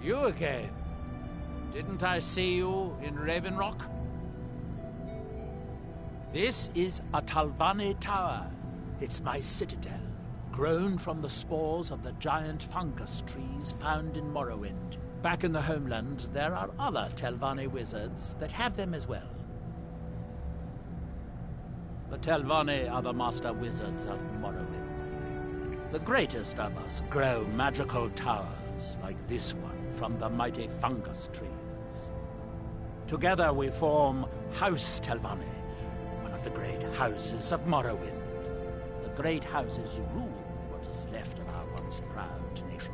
You again. Didn't I see you in Raven Rock? This is a Talvane Tower. It's my citadel, grown from the spores of the giant fungus trees found in Morrowind. Back in the homeland, there are other Telvanni wizards that have them as well. The Telvanni are the master wizards of Morrowind. The greatest of us grow magical towers like this one from the mighty fungus trees. Together we form House Telvanni, one of the great houses of Morrowind. The great houses rule what is left of our once proud nation.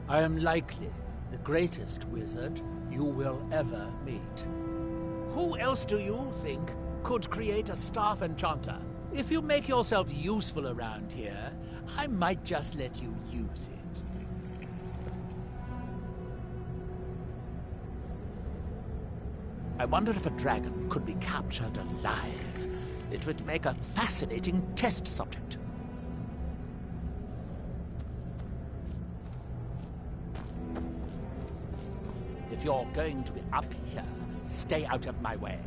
I am likely the greatest wizard you will ever meet. Who else do you think could create a staff enchanter? If you make yourself useful around here, I might just let you use it. I wonder if a dragon could be captured alive. It would make a fascinating test subject. If you're going to be up here, stay out of my way.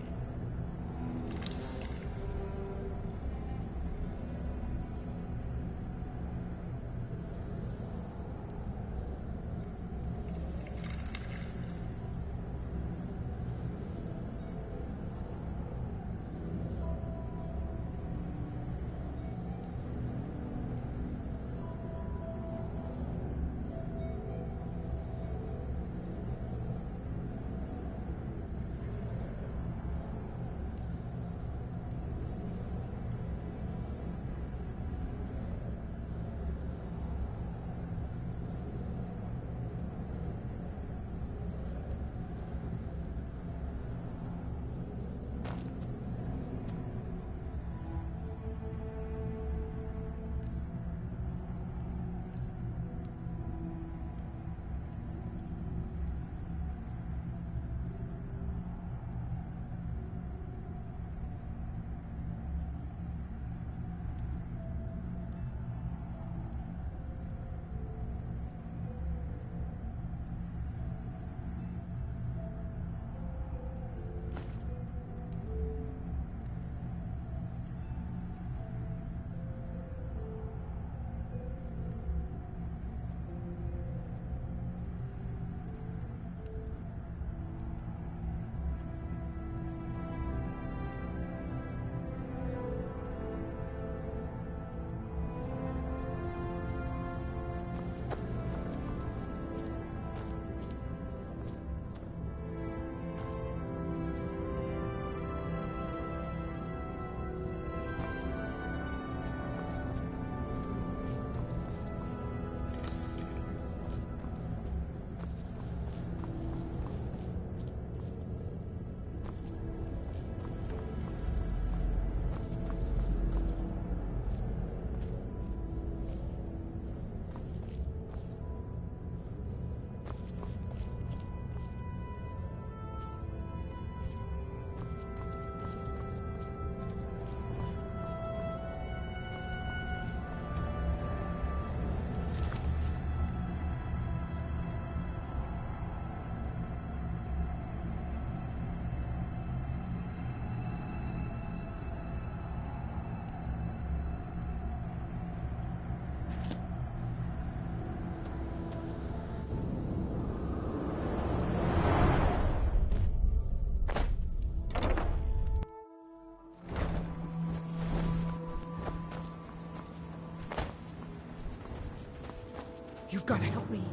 You've got to help me.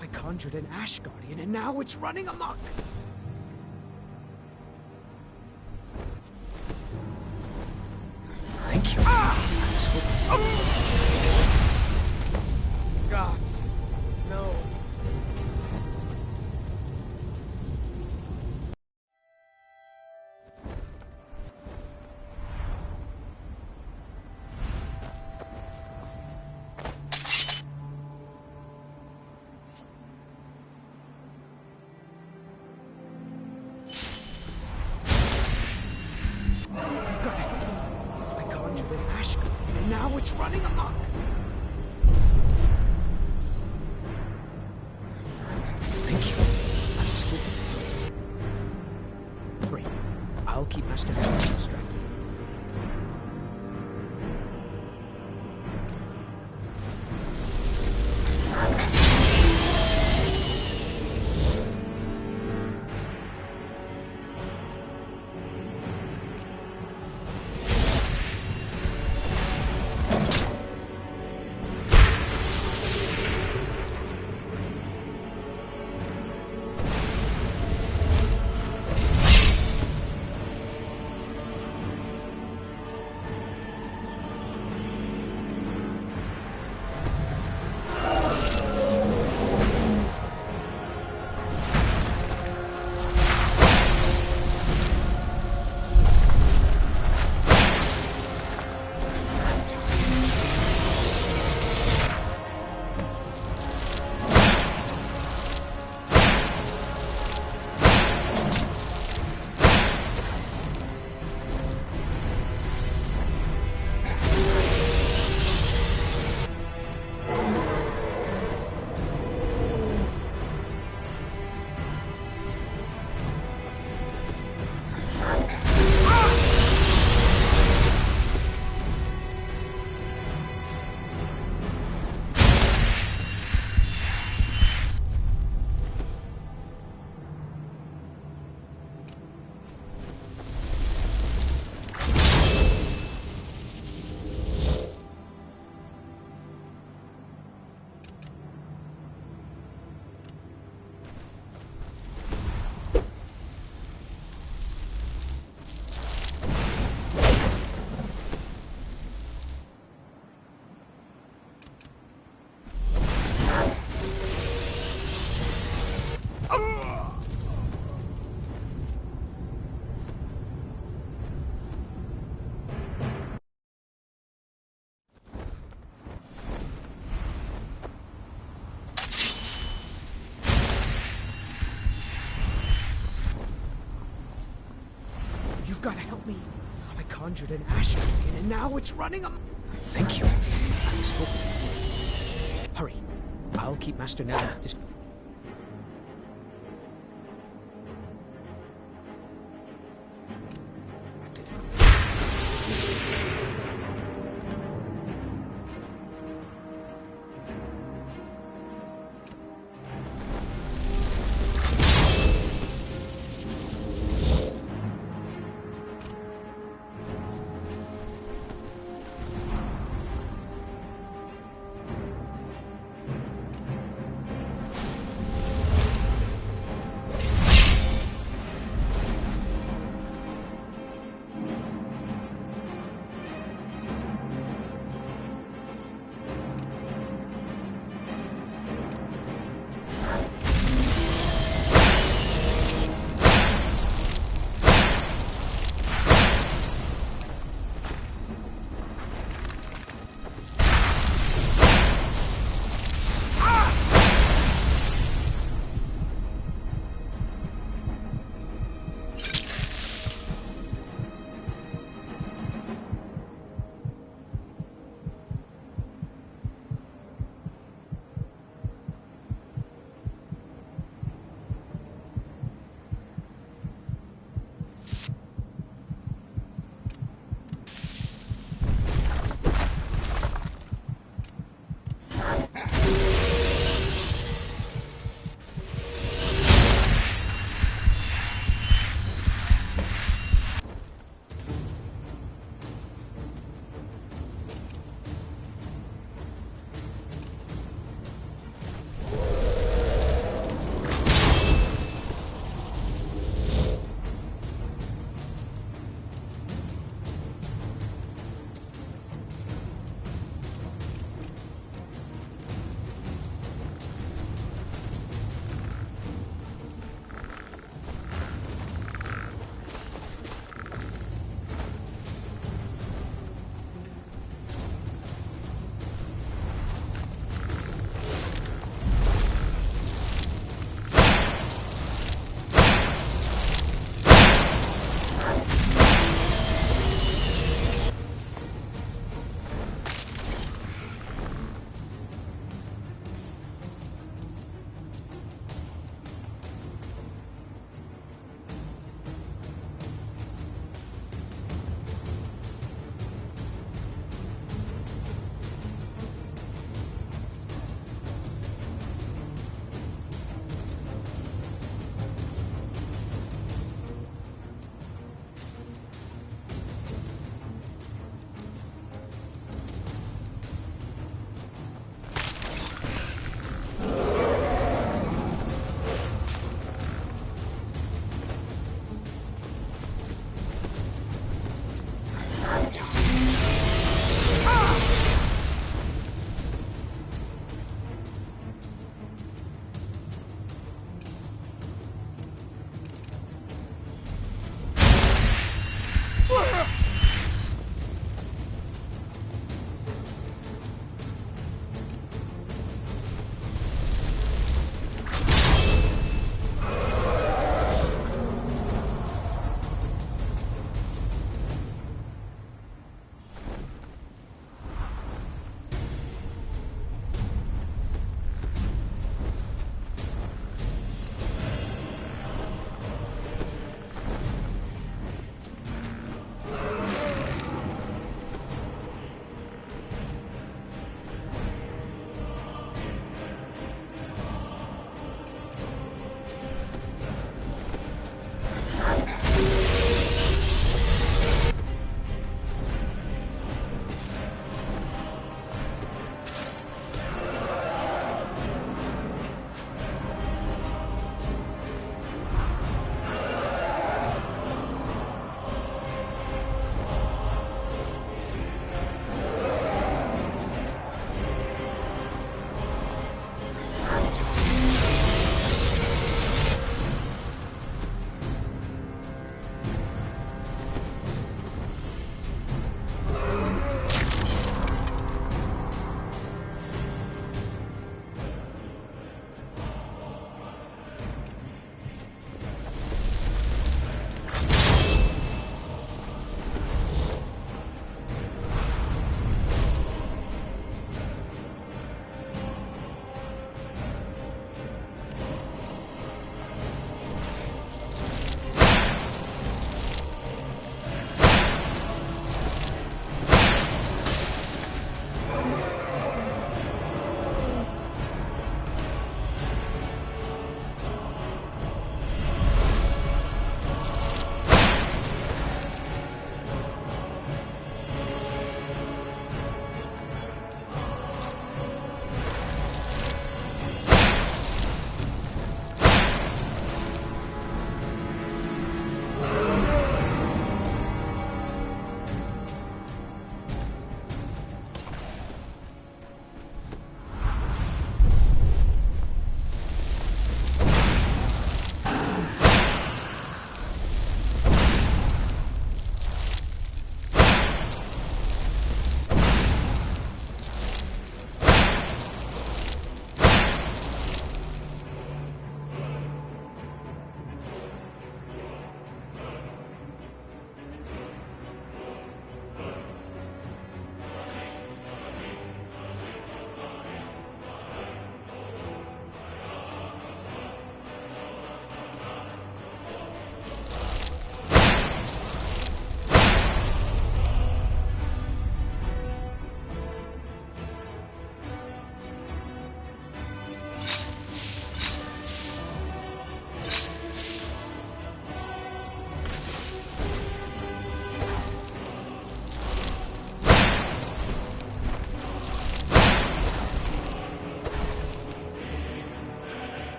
I conjured an Ash Guardian, and now it's running amok. Thank you. Gods, no. Now it's running amok. conjured an ash guardian, and now it's running a... Thank you. I was hoping you would. Hurry. I'll keep Master Nerith this...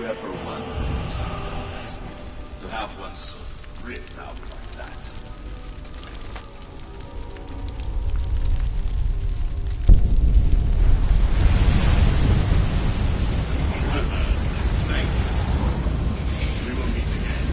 you ever wondered to have one soul ripped out like that? Thank you. We will meet again.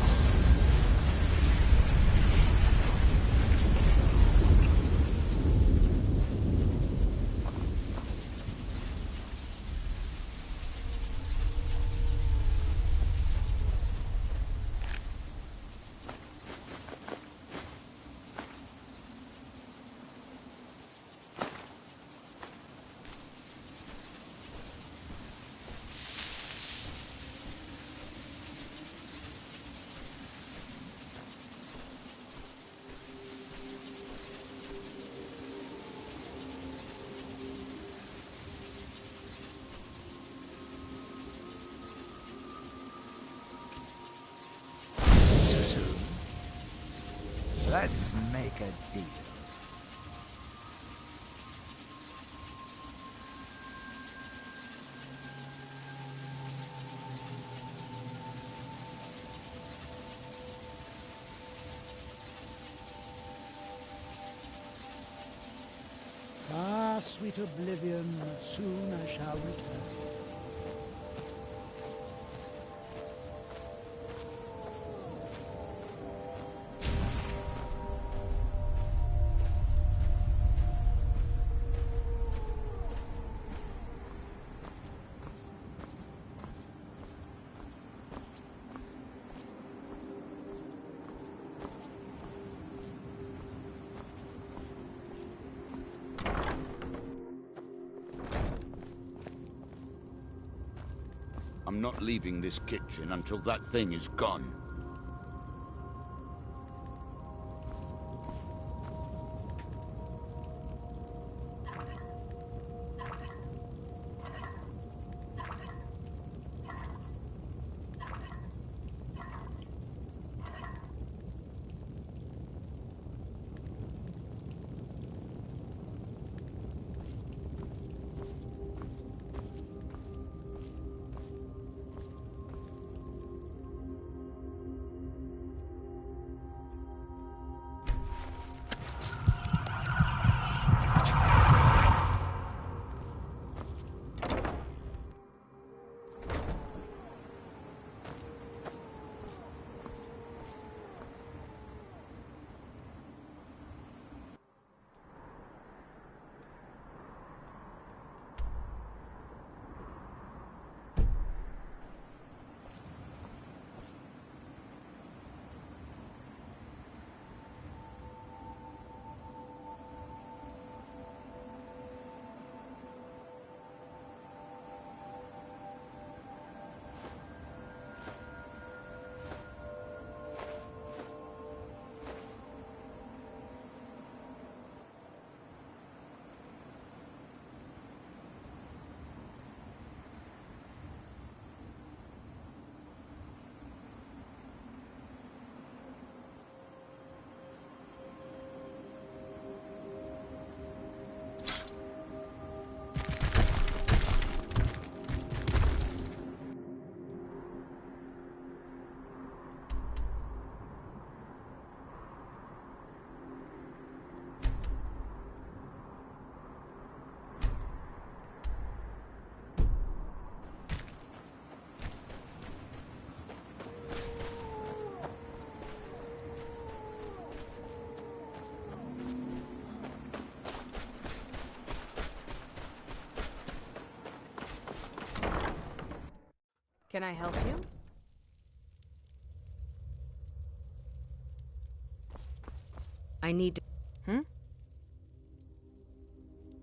Let's make a deal. Ah, sweet oblivion, soon I shall return. I'm not leaving this kitchen until that thing is gone. Can I help you? I need to...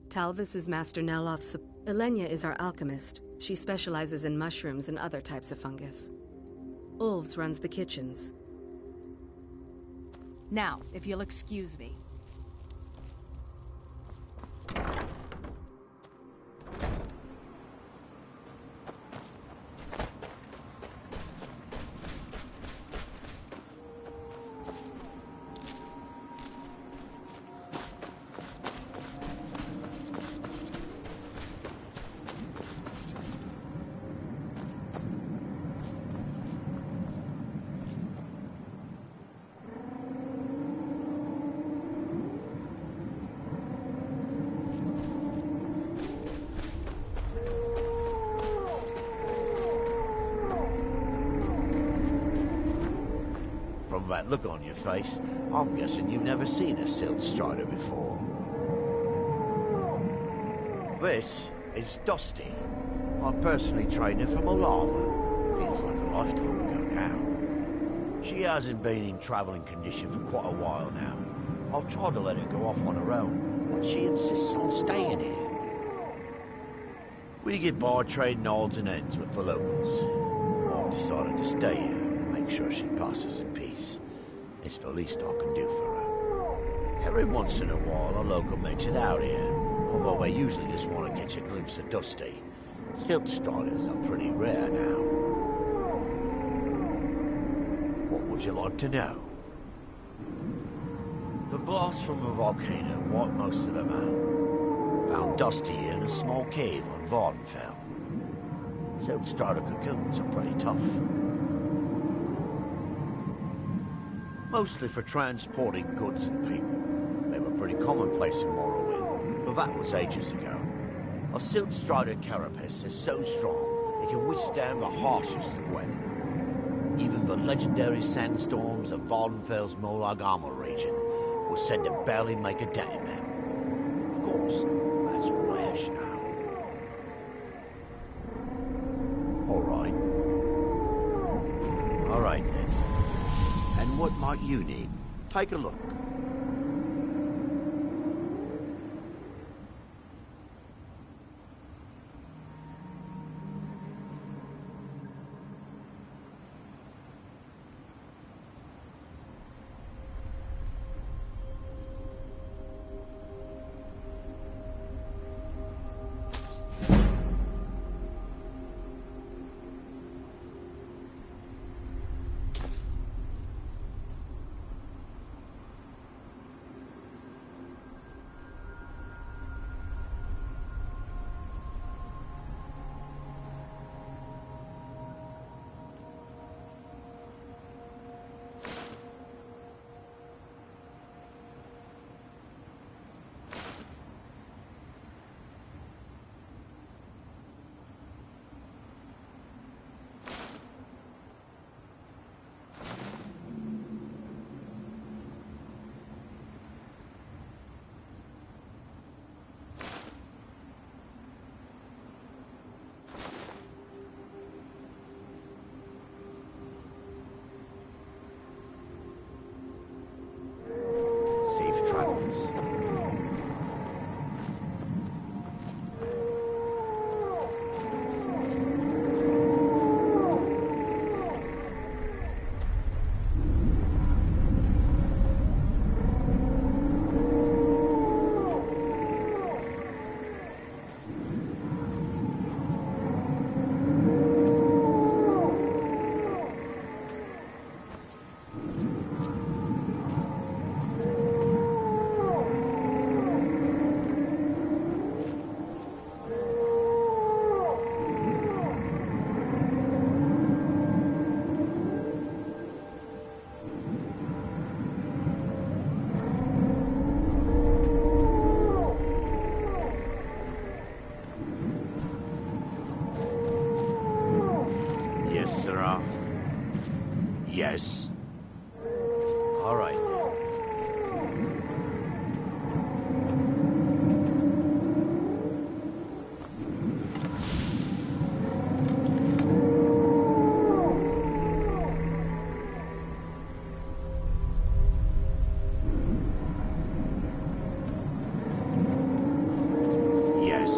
Talvis is Master Neloth's... Elenia is our alchemist. She specializes in mushrooms and other types of fungus. Ulves runs the kitchens. Now, if you'll excuse me. from that look on your face, I'm guessing you've never seen a Silt Strider before. This is Dusty. I personally trained her from a lava. Feels like a lifetime ago now. She hasn't been in travelling condition for quite a while now. I've tried to let her go off on her own, but she insists on staying here. We get by trading odds and ends with the locals. I've decided to stay here and make sure she passes in peace. It's the least I can do for her. Every once in a while, a local makes it out here, although they usually just want to catch a glimpse of Dusty. Silt Striders are pretty rare now. What would you like to know? The blast from the volcano wiped most of them out. Found Dusty in a small cave on Vardenfell. Silt Strider cocoons are pretty tough. Mostly for transporting goods and people. They were pretty commonplace in Morrowind, but that was ages ago. A Silt Strider carapace is so strong it can withstand the harshest of weather. Even the legendary sandstorms of Vardenfell's Molag Armor region were said to barely make a dent in them. Of course, that's all ash now. All right then. And what might you need? Take a look. Safe travels. Yes. All right then. Yes.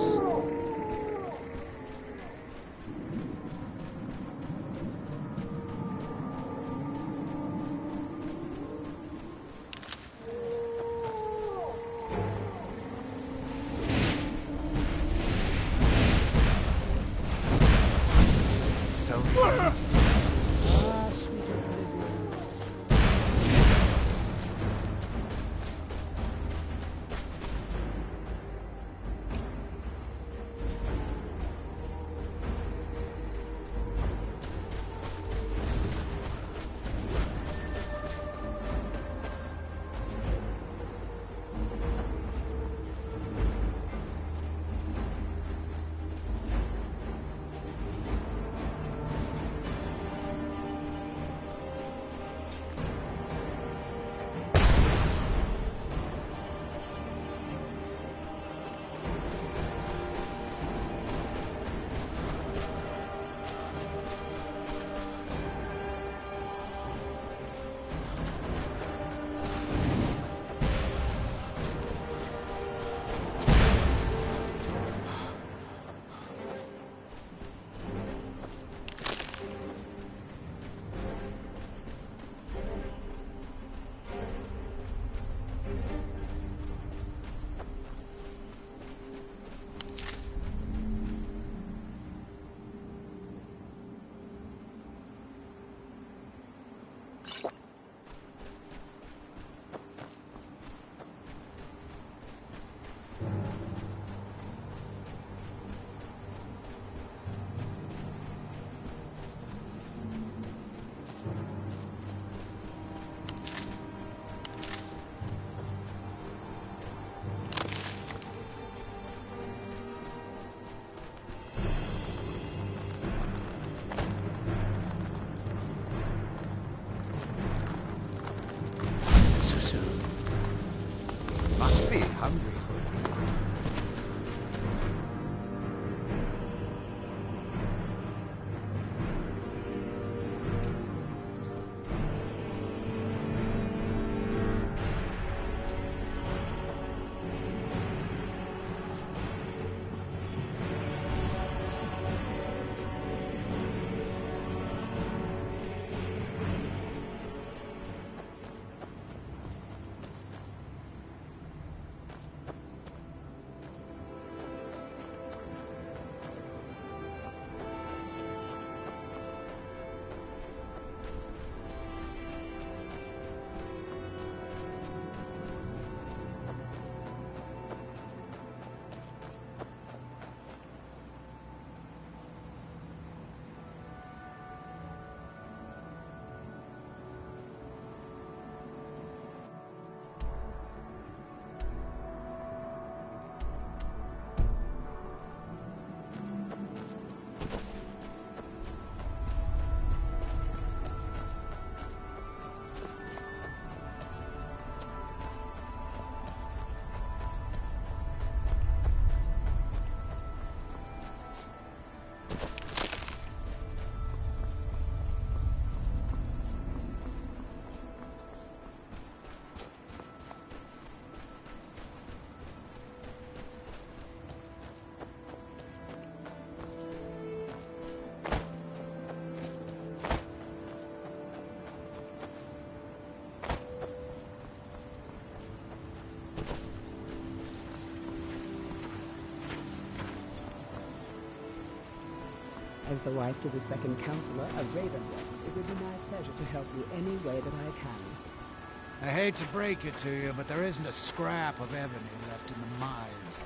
As the wife to the second counselor of Ravenrock, it would be my pleasure to help you any way that I can. I hate to break it to you, but there isn't a scrap of ebony left in the mines.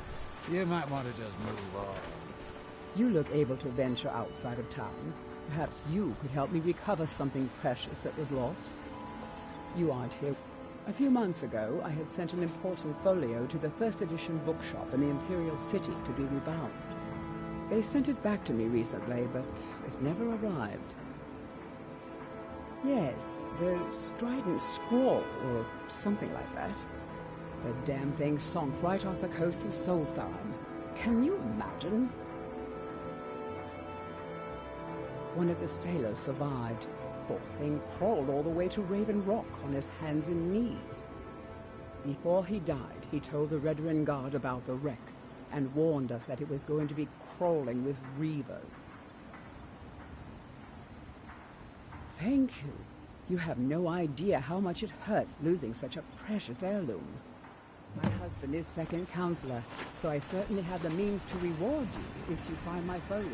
You might want to just move on. You look able to venture outside of town. Perhaps you could help me recover something precious that was lost. You aren't here. A few months ago, I had sent an important folio to the first edition bookshop in the Imperial City to be rebound. They sent it back to me recently, but it never arrived. Yes, the Strident Scrawl, or something like that. The damn thing sunk right off the coast of Solstheim. Can you imagine? One of the sailors survived. Poor thing crawled all the way to Raven Rock on his hands and knees. Before he died, he told the Redoran Guard about the wreck and warned us that it was going to be crawling with reavers. Thank you. You have no idea how much it hurts losing such a precious heirloom. My husband is second counselor, so I certainly have the means to reward you if you find my folio.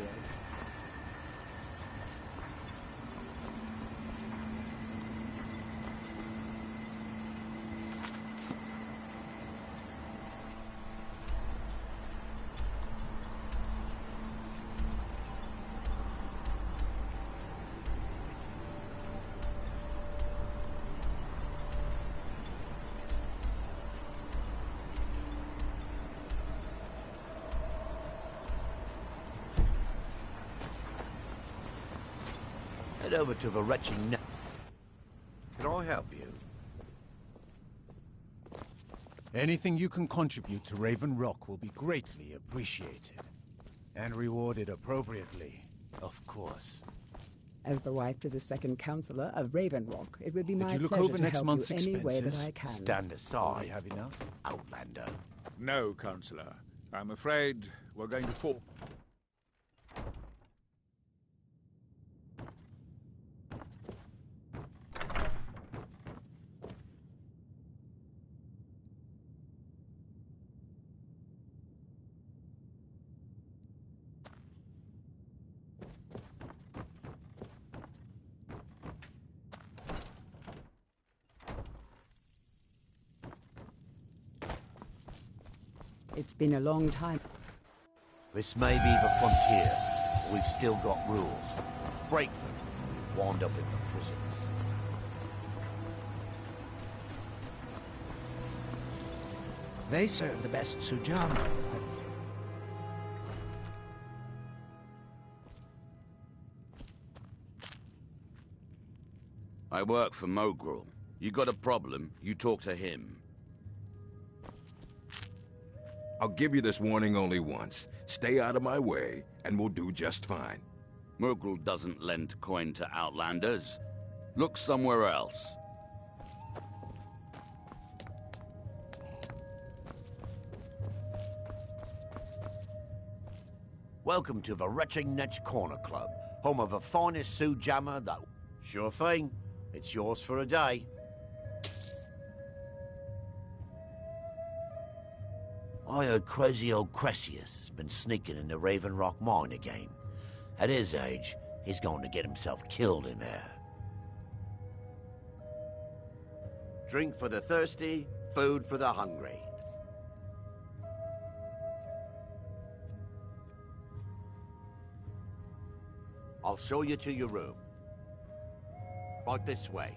Head over to the wretched Can I help you? Anything you can contribute to Raven Rock will be greatly appreciated. And rewarded appropriately, of course. As the wife to the second counselor of Ravenrock, it would be my Did you look pleasure over to next help month's you any way that expenses? I can. Stand aside. You have enough? Outlander. No, Counselor. I'm afraid we're going to fall. It's been a long time. This may be the frontier, but we've still got rules. Break them, and you wind up in the prisons. They serve the best Sujambo. I work for Mogrul. You got a problem, you talk to him. I'll give you this warning only once. Stay out of my way, and we'll do just fine. Mogrul doesn't lend coin to outlanders. Look somewhere else. Welcome to the Wretched Netch Corner Club, home of the finest Sioux jammer that... Sure thing. It's yours for a day. I heard crazy old Cressius has been sneaking in the Raven Rock mine again. At his age, he's going to get himself killed in there. Drink for the thirsty, food for the hungry. I'll show you to your room. Right this way.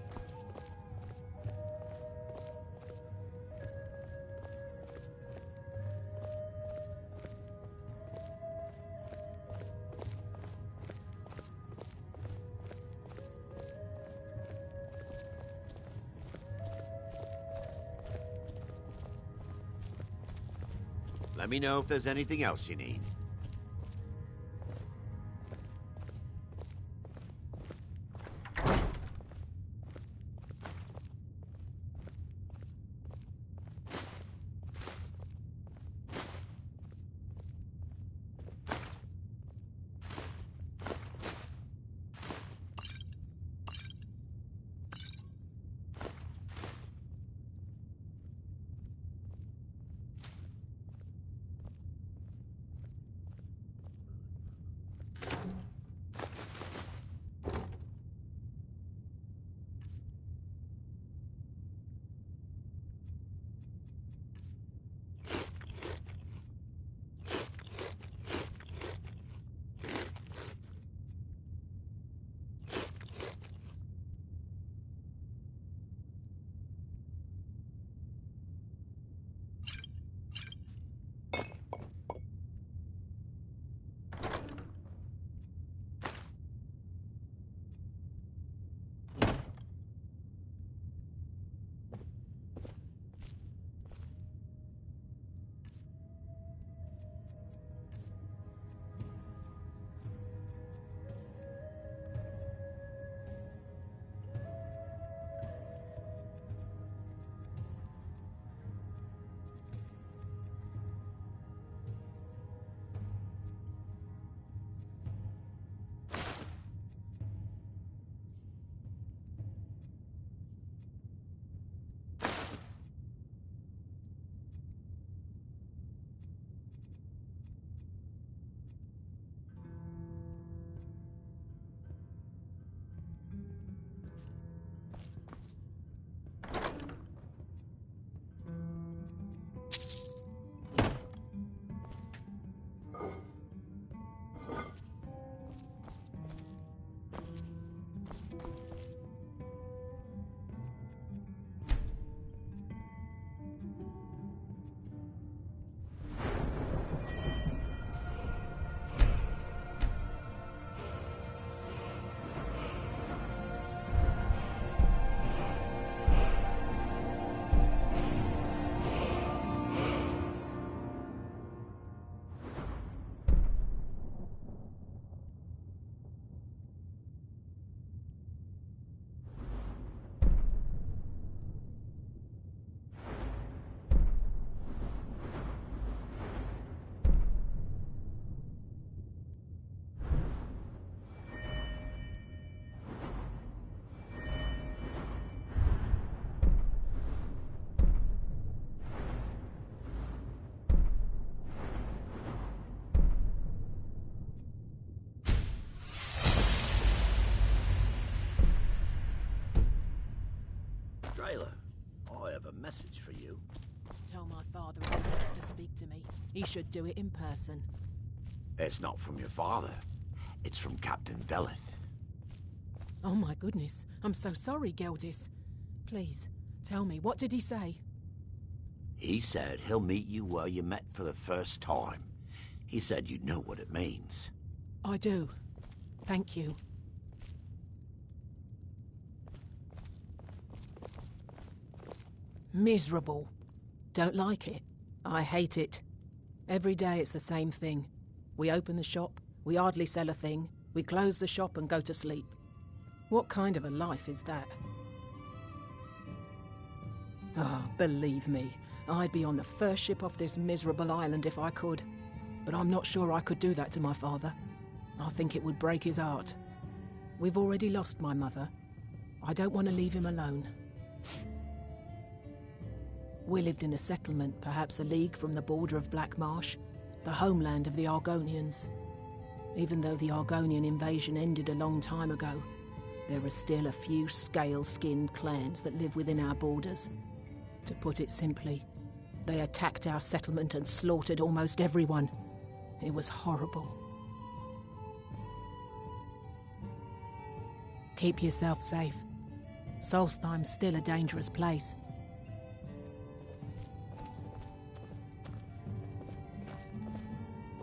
Let me know if there's anything else you need. Taylor, I have a message for you. Tell my father if he wants to speak to me. He should do it in person. It's not from your father. It's from Captain Velith. Oh my goodness. I'm so sorry, Geldis. Please, tell me, what did he say? He said he'll meet you where you met for the first time. He said you know what it means. I do. Thank you. Miserable. Don't like it. I hate it. Every day it's the same thing. We open the shop, we hardly sell a thing, we close the shop and go to sleep. What kind of a life is that? Ah, believe me, I'd be on the first ship off this miserable island if I could. But I'm not sure I could do that to my father. I think it would break his heart. We've already lost my mother. I don't want to leave him alone. We lived in a settlement, perhaps a league from the border of Black Marsh, the homeland of the Argonians. Even though the Argonian invasion ended a long time ago, there are still a few scale-skinned clans that live within our borders. To put it simply, they attacked our settlement and slaughtered almost everyone. It was horrible. Keep yourself safe. Solstheim's still a dangerous place.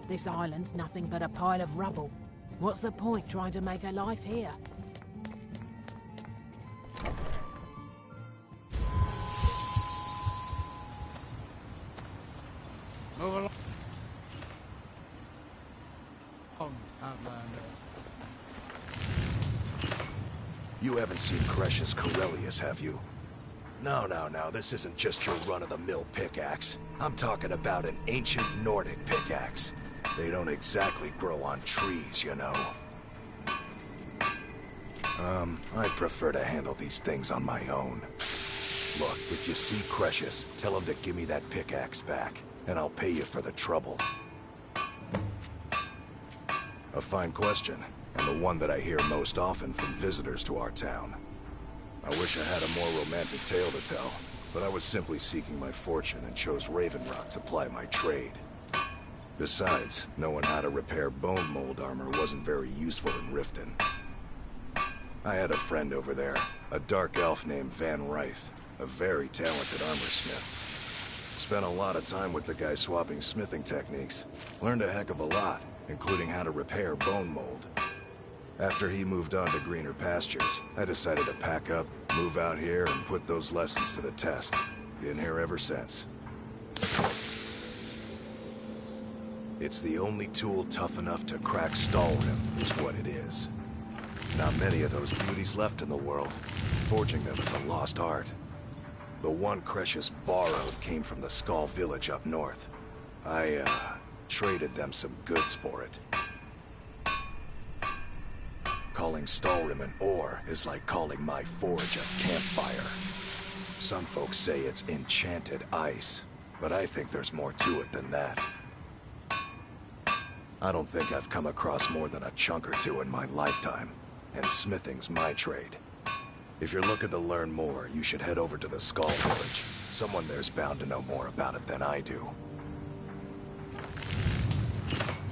This island's nothing but a pile of rubble. What's the point trying to make a life here? Move along, Outlander. You haven't seen Cresius Corellius, have you? No, this isn't just your run-of-the-mill pickaxe. I'm talking about an ancient Nordic pickaxe. They don't exactly grow on trees, you know. I'd prefer to handle these things on my own. Look, if you see Cresius, tell him to give me that pickaxe back, and I'll pay you for the trouble. A fine question, and the one that I hear most often from visitors to our town. I wish I had a more romantic tale to tell, but I was simply seeking my fortune and chose Raven Rock to ply my trade. Besides, knowing how to repair bone mold armor wasn't very useful in Riften. I had a friend over there, a dark elf named Van Rife, a very talented armorsmith. Spent a lot of time with the guy swapping smithing techniques. Learned a heck of a lot, including how to repair bone mold. After he moved on to greener pastures, I decided to pack up, move out here, and put those lessons to the test. Been here ever since. It's the only tool tough enough to crack Stalrim, is what it is. Not many of those beauties left in the world. Forging them is a lost art. The one Cresius borrowed came from the Skull village up north. I, traded them some goods for it. Calling Stalrim an ore is like calling my forge a campfire. Some folks say it's enchanted ice, but I think there's more to it than that. I don't think I've come across more than a chunk or two in my lifetime, and smithing's my trade. If you're looking to learn more, you should head over to the Skull village. Someone there's bound to know more about it than I do.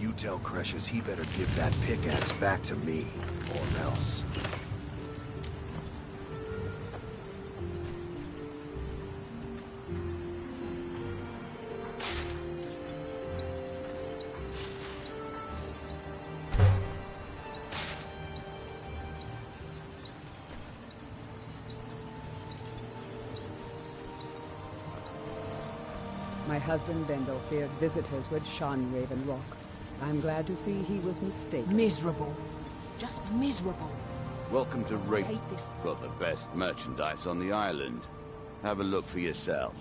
You tell Cresius he better give that pickaxe back to me, or else. My husband Bendel feared visitors would shun Raven Rock. I'm glad to see he was mistaken. Miserable. Just miserable. Welcome to I Raven. hate this Got the best merchandise on the island. Have a look for yourself.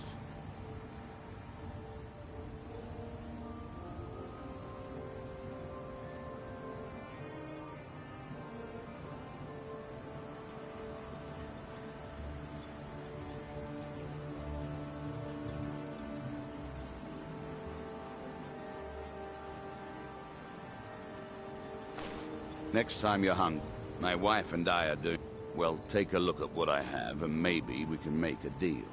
Next time you're hungry, my wife and I are doing... Well, take a look at what I have, and maybe we can make a deal.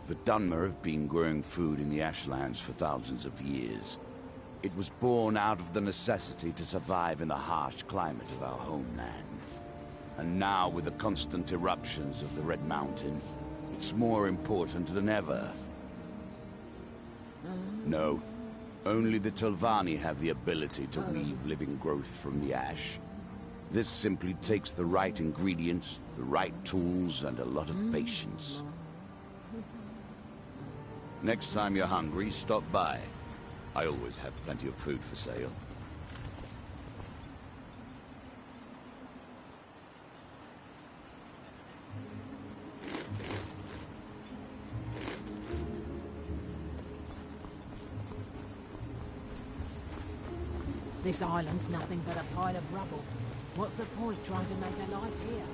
The Dunmer have been growing food in the Ashlands for thousands of years. It was born out of the necessity to survive in the harsh climate of our homeland. And now, with the constant eruptions of the Red Mountain, it's more important than ever. No, only the Telvanni have the ability to weave living growth from the ash. This simply takes the right ingredients, the right tools, and a lot of patience. Next time you're hungry, stop by. I always have plenty of food for sale. This island's nothing but a pile of rubble. What's the point trying to make a life here?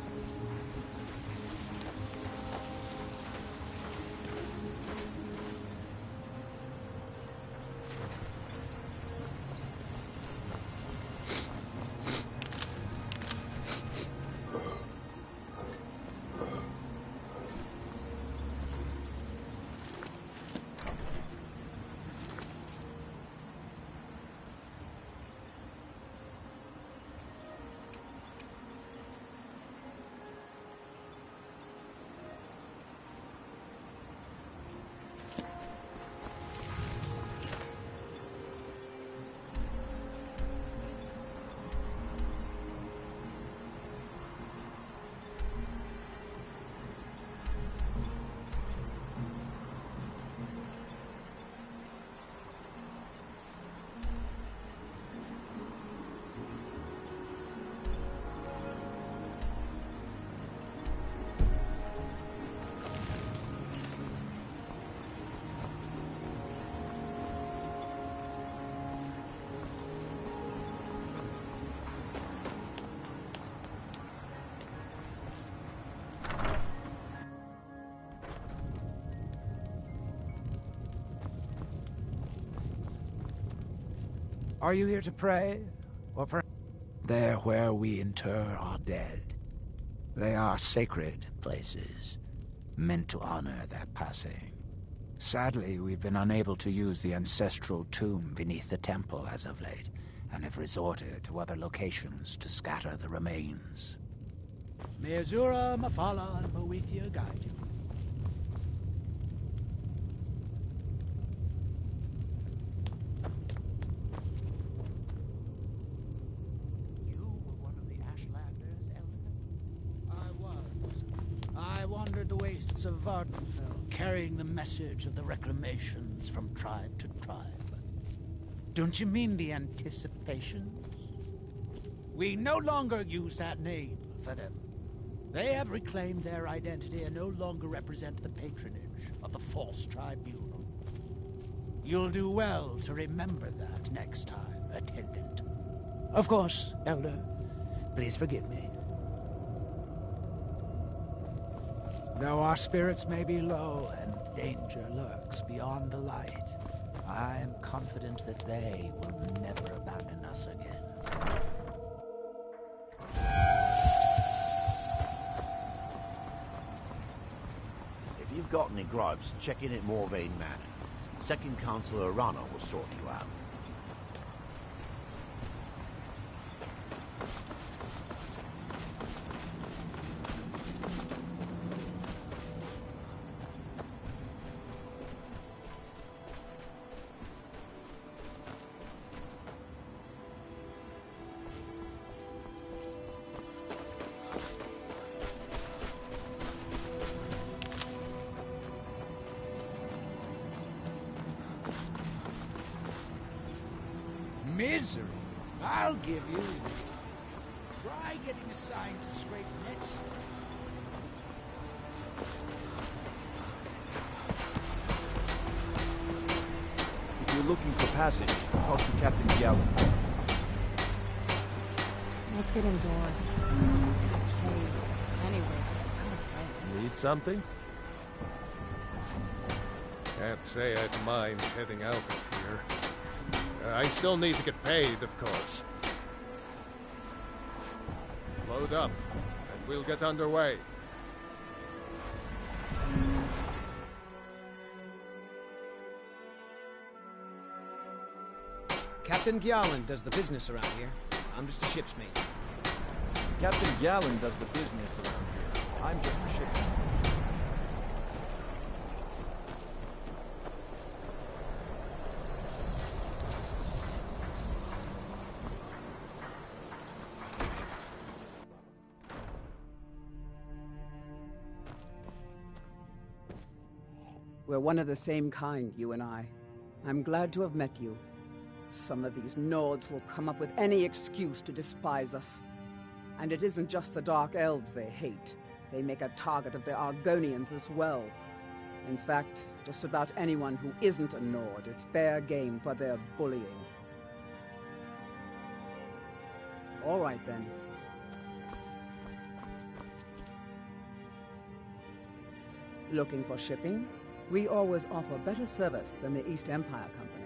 Are you here to pray? Or there where we inter our dead. They are sacred places, meant to honor their passing. Sadly, we've been unable to use the ancestral tomb beneath the temple as of late, and have resorted to other locations to scatter the remains. May Azura, Mafala, and Boethia guide you. Of Vardenfell, carrying the message of the reclamations from tribe to tribe. Don't you mean the anticipations? We no longer use that name for them. They have reclaimed their identity and no longer represent the patronage of the false tribunal. You'll do well to remember that next time, attendant. Of course, Elder. Please forgive me. Though our spirits may be low and danger lurks beyond the light, I am confident that they will never abandon us again. you've got any gripes, check in at Morvain Manor. Second Councillor Arana will sort you out. Misery? I'll give you. Try getting assigned to scrape nets. If you're looking for passage, talk to Captain Gallen. Let's get indoors. Cave. Anyways, I'm impressed. Need something? Can't say I'd mind heading out of here. I still need to get paid, of course. Load up, and we'll get underway. Captain Gjallan does the business around here. I'm just a ship's mate. Captain Gallen does the business around here. I'm just a ship's mate. We're one of the same kind, you and I. I'm glad to have met you. Some of these Nords will come up with any excuse to despise us. And it isn't just the Dark Elves they hate. They make a target of the Argonians as well. In fact, just about anyone who isn't a Nord is fair game for their bullying. All right, then. Looking for shipping? We always offer better service than the East Empire Company.